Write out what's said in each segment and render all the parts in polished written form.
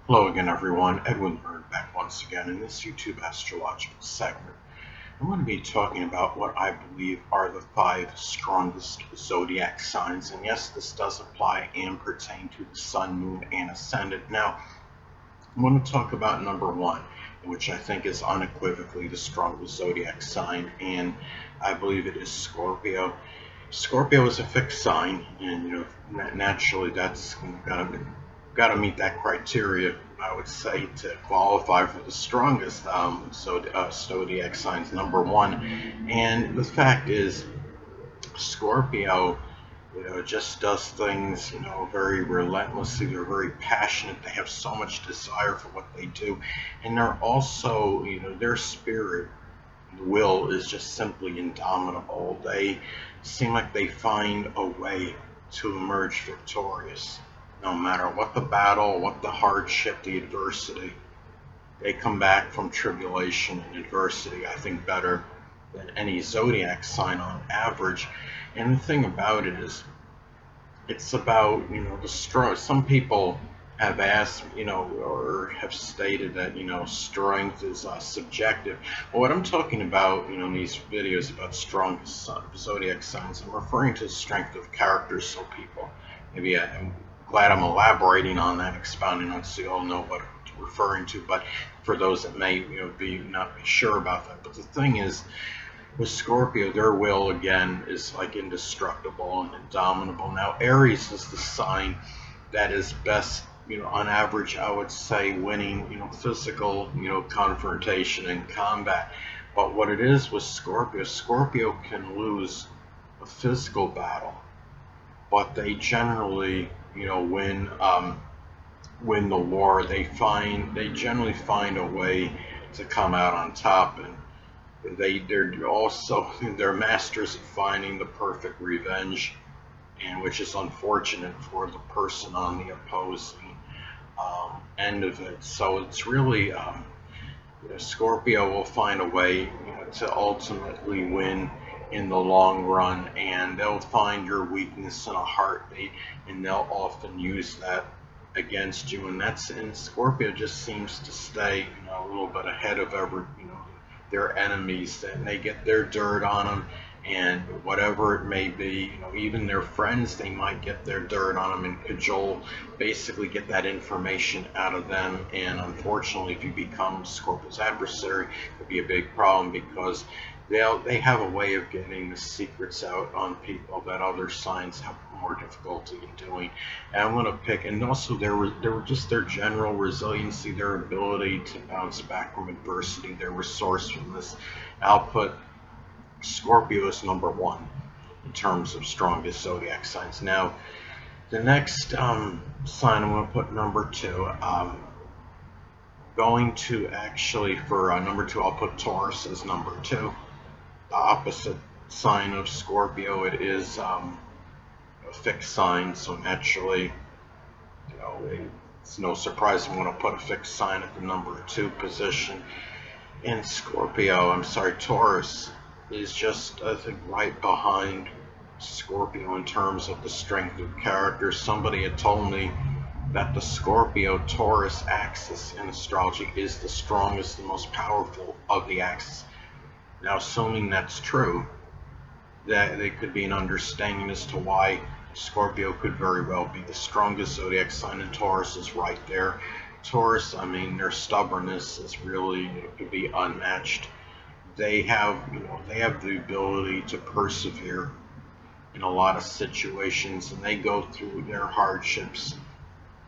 Hello again, everyone. Edwin Bird back once again in this YouTube astrological segment. I'm going to be talking about what I believe are the five strongest zodiac signs. And yes, this does apply and pertain to the sun, moon, and ascendant. Now, I'm going to talk about number one, which I think is unequivocally the strongest zodiac sign, and I believe it is Scorpio. Scorpio is a fixed sign, and naturally that's got to meet that criteria. I would say to qualify for the strongest zodiac signs, number one. And the fact is, Scorpio, just does things, very relentlessly. They're very passionate. They have so much desire for what they do, and they're also, their spirit will is just simply indomitable. They seem like they find a way to emerge victorious. No matter what the battle, what the hardship, the adversity, they come back from tribulation and adversity, I think, better than any zodiac sign on average. And the thing about it is, it's about the strength. Some people have asked, or have stated that strength is subjective. But what I'm talking about, in these videos about strong zodiac signs, I'm referring to the strength of character. So people, maybe I'm glad I'm elaborating on that, expounding on, so you all know what I'm referring to. But for those that may be not be sure about that, but the thing is, with Scorpio, their will again is like indestructible and indomitable. Now, Aries is the sign that is best, on average, I would say, winning, physical, confrontation and combat. But what it is with Scorpio, Scorpio can lose a physical battle, but they generally, win the war. They generally find a way to come out on top, and they're masters of finding the perfect revenge, and which is unfortunate for the person on the opposing end of it. So it's really Scorpio will find a way to ultimately win in the long run, and they'll find your weakness in a heartbeat, and they'll often use that against you. And Scorpio just seems to stay a little bit ahead of their enemies, and they get their dirt on them, and whatever it may be, even their friends, they might get their dirt on them and cajole, basically get that information out of them. And unfortunately, if you become Scorpio's adversary, it could be a big problem, because they have a way of getting the secrets out on people that other signs have more difficulty in doing. And I'm going to pick, and also their general resiliency, their ability to bounce back from adversity, their resourcefulness. I'll put Scorpio as number one in terms of strongest zodiac signs. Now, the next sign I'm going to put number two. Going to actually, for number two, I'll put Taurus as number two. The opposite sign of Scorpio. It is a fixed sign, so naturally, it's no surprise I'm going to put a fixed sign at the number two position. And Taurus is just, I think, right behind Scorpio in terms of the strength of character. Somebody had told me that the Scorpio Taurus axis in astrology is the strongest and most powerful of the axes. Now, assuming that's true, that there could be an understanding as to why Scorpio could very well be the strongest zodiac sign, and Taurus is right there. Taurus, I mean, their stubbornness is really, could be unmatched. They have the ability to persevere in a lot of situations, and they go through their hardships.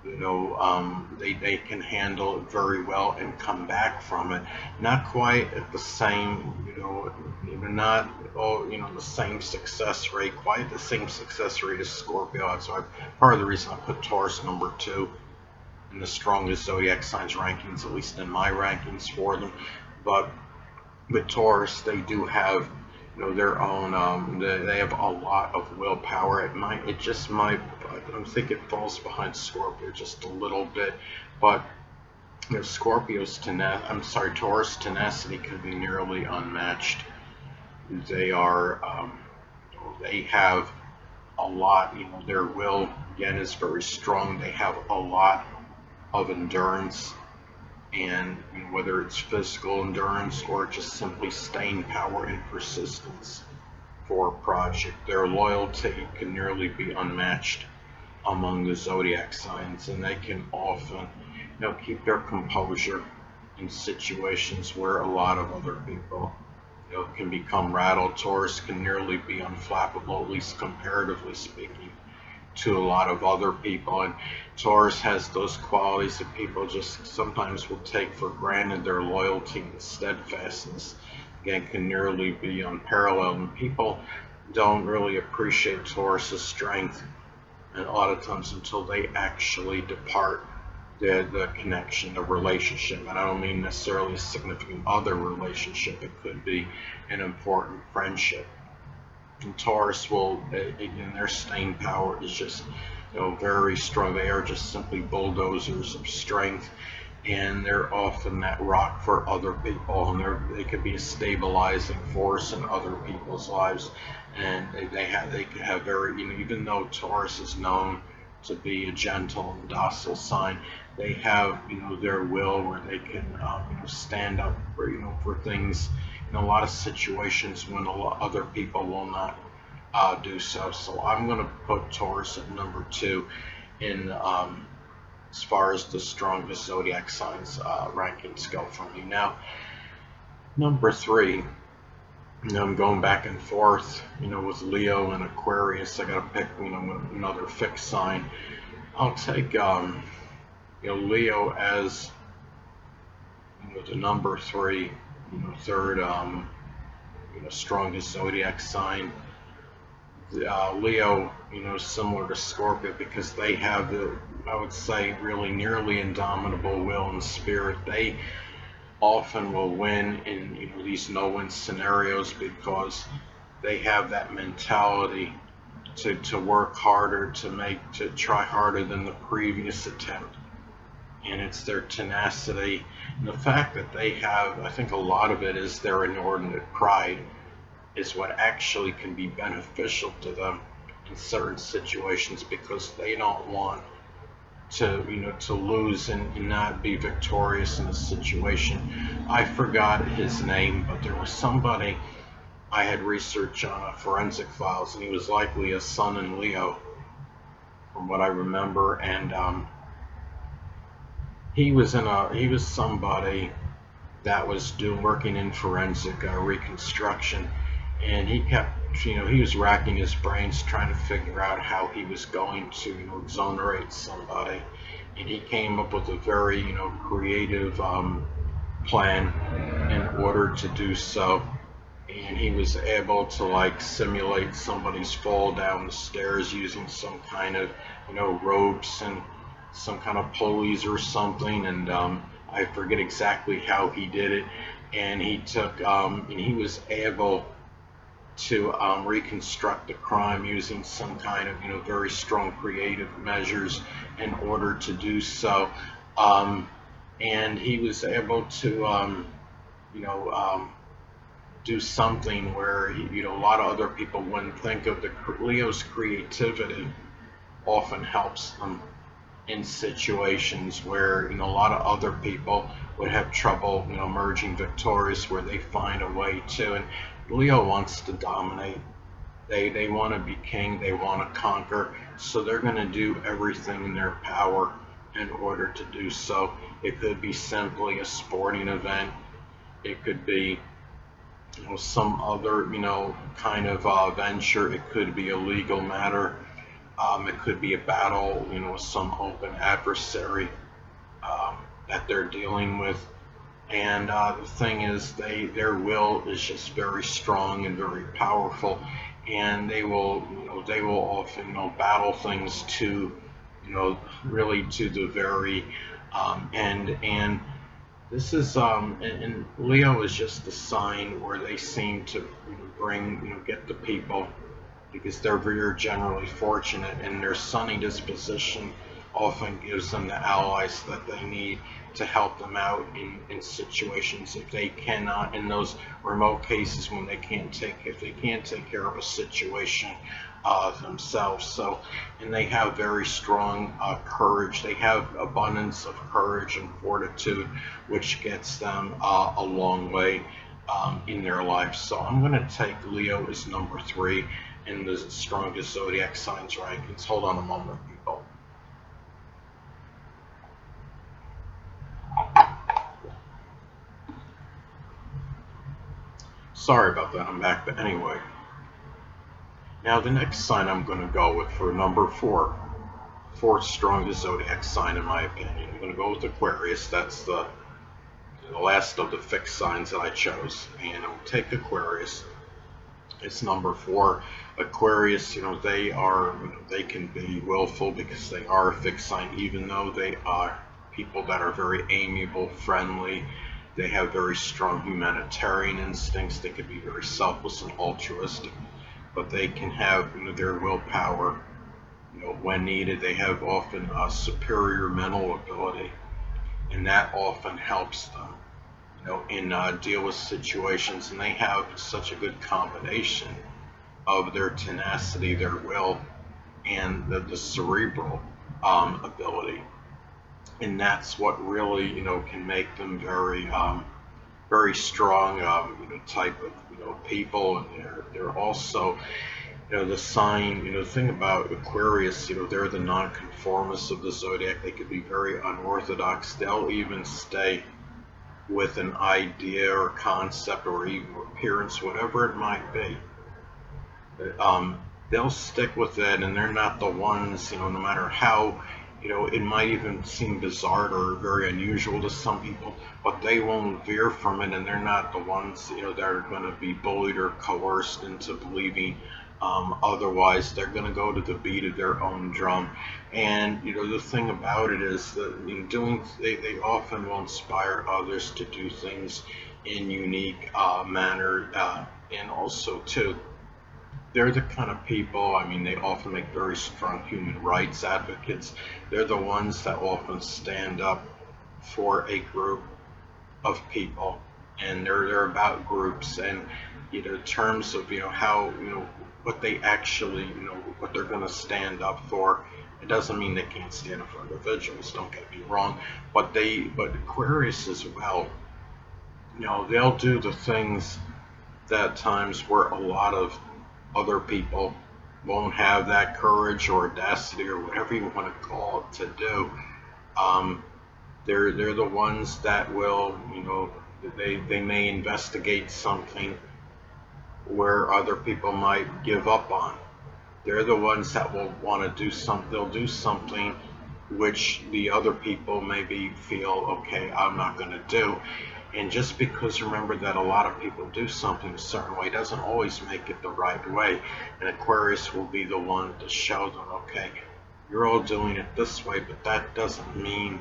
They can handle it very well and come back from it. Not quite at the same, not the same success rate, quite the same success rate as Scorpio. So part of the reason I put Taurus number two in the strongest zodiac signs rankings, at least in my rankings for them. But with Taurus, they do have their own. They have a lot of willpower. It just might. I don't think it falls behind Scorpio just a little bit, but Taurus tenacity can be nearly unmatched. They are. They have a lot. Their will again is very strong. They have a lot of endurance, and whether it's physical endurance or just simply staying power and persistence for a project. Their loyalty can nearly be unmatched among the zodiac signs, and they can often, keep their composure in situations where a lot of other people, can become rattled. Taurus can nearly be unflappable, at least comparatively speaking, to a lot of other people. And Taurus has those qualities that people just sometimes will take for granted. Their loyalty and steadfastness, again, can nearly be unparalleled. And people don't really appreciate Taurus's strength, and a lot of times, until they actually depart the connection, the relationship. And I don't mean necessarily a significant other relationship. It could be an important friendship. And Taurus will, again, their staying power is just, very strong. They are just simply bulldozers of strength, and they're often that rock for other people, and they could be a stabilizing force in other people's lives. And they could have very, even though Taurus is known to be a gentle and docile sign, they have, their will where they can, stand up for, for things in a lot of situations when other people will not do so. So I'm going to put Taurus at number 2 in, as far as the strongest zodiac signs rankings go for me. Now, number 3, I'm going back and forth, with Leo and Aquarius. I got to pick, another fixed sign. I'll take, Leo as, the number 3, third, strongest zodiac sign. Leo, similar to Scorpio, because they have I would say, really nearly indomitable will and spirit. They often will win in, these no-win scenarios because they have that mentality to work harder, to try harder than the previous attempt. And it's their tenacity and the fact that they have, I think a lot of it is their inordinate pride, is what actually can be beneficial to them in certain situations, because they don't want to, to lose and not be victorious in a situation. I forgot his name, but there was somebody I had researched on forensic files, and he was likely a sun in Leo, from what I remember. And he was somebody that was working in forensic reconstruction, and he kept, he was racking his brains trying to figure out how he was going to, exonerate somebody, and he came up with a very, creative plan in order to do so. And he was able to simulate somebody's fall down the stairs using some kind of, ropes and some kind of pulleys or something. And I forget exactly how he did it. And he took, and he was able to reconstruct the crime using some kind of, very strong creative measures in order to do so. And he was able to, do something where he, a lot of other people wouldn't think of. Leo's creativity often helps them in situations where, a lot of other people would have trouble, emerging victorious, where they find a way to. And Leo wants to dominate. They want to be king. They want to conquer. So they're going to do everything in their power in order to do so. It could be simply a sporting event. It could be, some other, kind of venture. It could be a legal matter. It could be a battle, with some open adversary that they're dealing with. And the thing is, their will is just very strong and very powerful, and they will often, battle things to, really to the very end. And this is, and Leo is just the sign where they seem to bring, get the people, because they're very generally fortunate, and their sunny disposition often gives them the allies that they need to help them out in situations if they cannot, in those remote cases when if they can't take care of a situation themselves. So, and they have very strong courage. They have abundance of courage and fortitude, which gets them a long way in their life. So I'm going to take Leo as number 3 in the strongest zodiac signs rankings. Hold on a moment, people. Sorry about that, I'm back. But anyway, now the next sign I'm going to go with for number 4, fourth strongest zodiac sign in my opinion. I'm going to go with Aquarius. That's the last of the fixed signs that I chose, and I'll take Aquarius. It's number 4. Aquarius, they can be willful because they are a fixed sign, even though they are people that are very amiable, friendly. They have very strong humanitarian instincts. They can be very selfless and altruistic, but they can have their willpower. When needed, they have often a superior mental ability, and that often helps them in deal with situations, and they have such a good combination of their tenacity, their will, and the cerebral ability, and that's what really can make them very strong type of people, and they're also the sign, the thing about Aquarius, they're the nonconformists of the zodiac. They could be very unorthodox. They'll even stay with an idea or concept or even appearance, whatever it might be. They'll stick with it, and they're not the ones, no matter how, it might even seem bizarre or very unusual to some people, but they won't veer from it, and they're not the ones, that are going to be bullied or coerced into believing otherwise. They're going to go to the beat of their own drum. And the thing about it is that they often will inspire others to do things in unique manner, and also too, they're the kind of people, they often make very strong human rights advocates. They're the ones that often stand up for a group of people, and they're about groups, and in terms of how what they actually what they're going to stand up for. It doesn't mean they can't stand up for individuals, don't get me wrong, but Aquarius as well, they'll do the things that times where a lot of other people won't have that courage or audacity or whatever you want to call it to do. They're the ones that will, they may investigate something where other people might give up on. They're the ones that will want to do something. They'll do something which the other people maybe feel, okay, I'm not going to do. And just because, remember that a lot of people do something a certain way doesn't always make it the right way. And Aquarius will be the one to show them, okay, you're all doing it this way, but that doesn't mean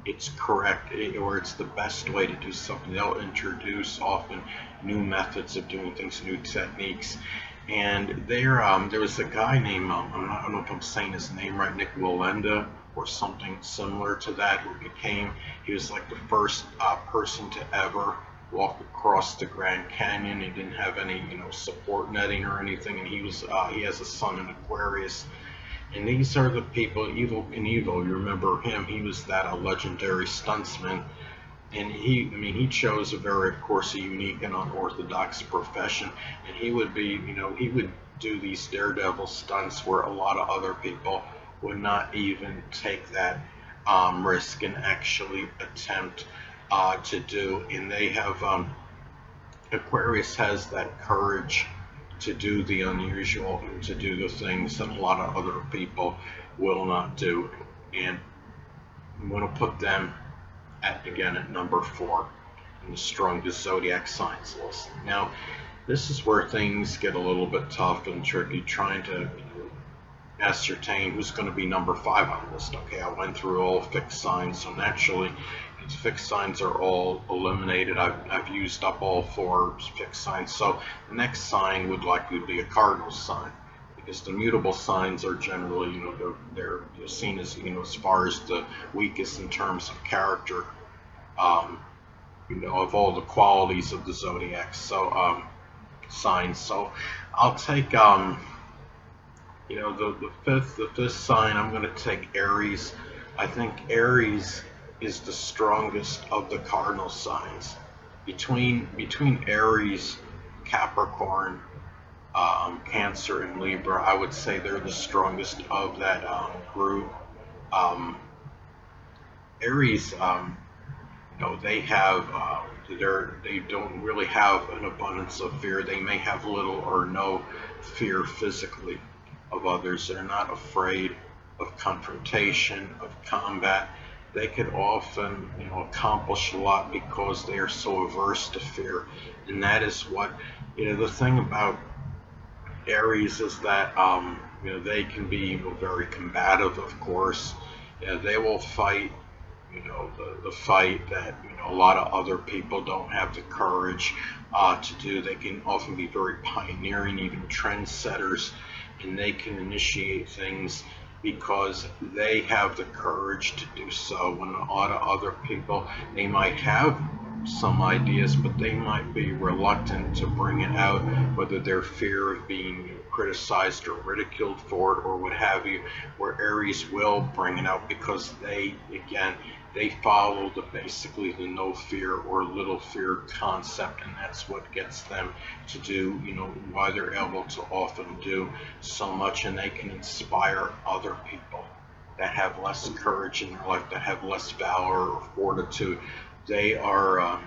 it's correct or it's the best way to do something. They'll introduce often new methods of doing things, new techniques. And there was a guy named, I don't know if I'm saying his name right, Nick Walenda, or something similar to that, he was like the first person to ever walk across the Grand Canyon. He didn't have any, support netting or anything, and he has a son in Aquarius. And these are the people, Evel Knievel, you remember him, he was that legendary stuntsman. And he chose of course, a unique and unorthodox profession. And he would do these daredevil stunts where a lot of other people would not even take that risk and actually attempt to do. And they have, Aquarius has that courage to do the unusual, to do the things that a lot of other people will not do. And I'm going to put them at number 4 in the strongest zodiac signs list. Now, this is where things get a little bit tough and tricky, trying to ascertain who's going to be number 5 on the list. Okay, I went through all fixed signs, so naturally, these fixed signs are all eliminated. I've used up all 4 fixed signs, so the next sign would likely be a cardinal sign, because the mutable signs are generally, they're seen as, as far as the weakest in terms of character, of all the qualities of the zodiac. So signs. So I'll take The fifth sign, I'm going to take Aries. I think Aries is the strongest of the cardinal signs. Between Aries, Capricorn, Cancer, and Libra, I would say they're the strongest of that group. Um, Aries, they have they don't really have an abundance of fear. They may have little or no fear physically of others. They're not afraid of confrontation, of combat. They could often, accomplish a lot because they are so averse to fear. And that is what, the thing about Aries is that, they can be very combative, of course. They will fight, the fight that a lot of other people don't have the courage to do. They can often be very pioneering, even trendsetters, and they can initiate things because they have the courage to do so. When a lot of other people, they might have some ideas, but they might be reluctant to bring it out, whether their fear of being criticized or ridiculed for it or what have you, where Aries will bring it out because they follow basically the no fear or little fear concept, and that's what gets them to do, why they're able to often do so much, and they can inspire other people that have less courage in their life, that have less valor or fortitude. They are,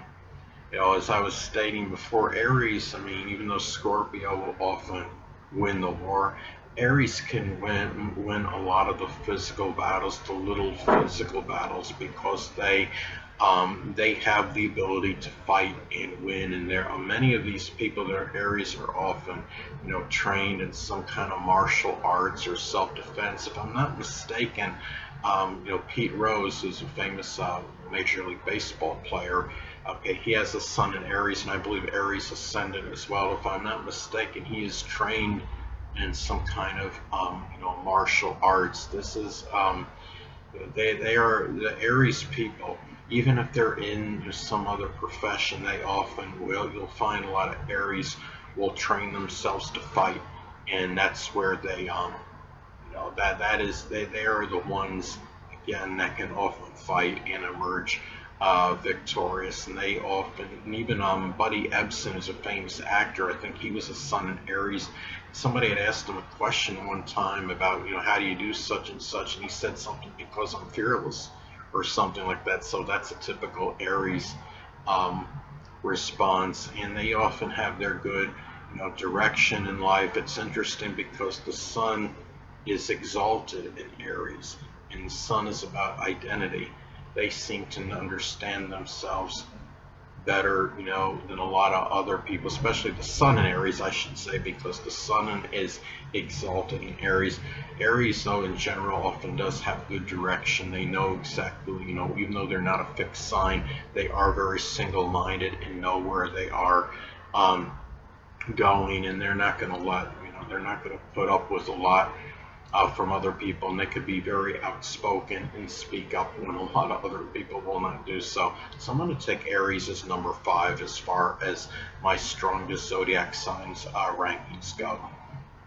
as I was stating before, Aries, I mean, even though Scorpio will often win the war, Aries can win a lot of the physical battles, the little physical battles, because they have the ability to fight and win. And there are many of these people that are Aries are often, trained in some kind of martial arts or self-defense. If I'm not mistaken, Pete Rose, who's a famous Major League Baseball player. Okay, he has a sun in Aries, and I believe Aries ascendant as well. If I'm not mistaken, he is trained in some kind of martial arts. This is they are the Aries people. Even if they're in some other profession, they often will. You'll find a lot of Aries will train themselves to fight, and that's where they are the ones again that can often fight and emerge victorious. And they often, and even Buddy Ebsen is a famous actor. I think he was a sun in Aries. Somebody had asked him a question one time about, how do you do such and such, and he said something, because I'm fearless or something like that. So that's a typical Aries um, response, and they often have their good direction in life. It's interesting because the sun is exalted in Aries, and the sun is about identity. They seem to understand themselves better, than a lot of other people, especially the sun in Aries, I should say, because the sun is exalted in Aries. Aries, though, in general, often does have good direction. They know exactly, even though they're not a fixed sign, they are very single-minded and know where they are um, going, and they're not going to they're not going to put up with a lot from other people, and they could be very outspoken and speak up when a lot of other people will not do so. So I'm going to take Aries as number 5 as far as my strongest zodiac signs rankings go.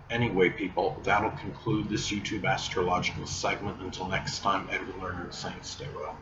Anyway, people, that'll conclude this YouTube astrological segment. Until next time, Edwin Lerner saying stay well.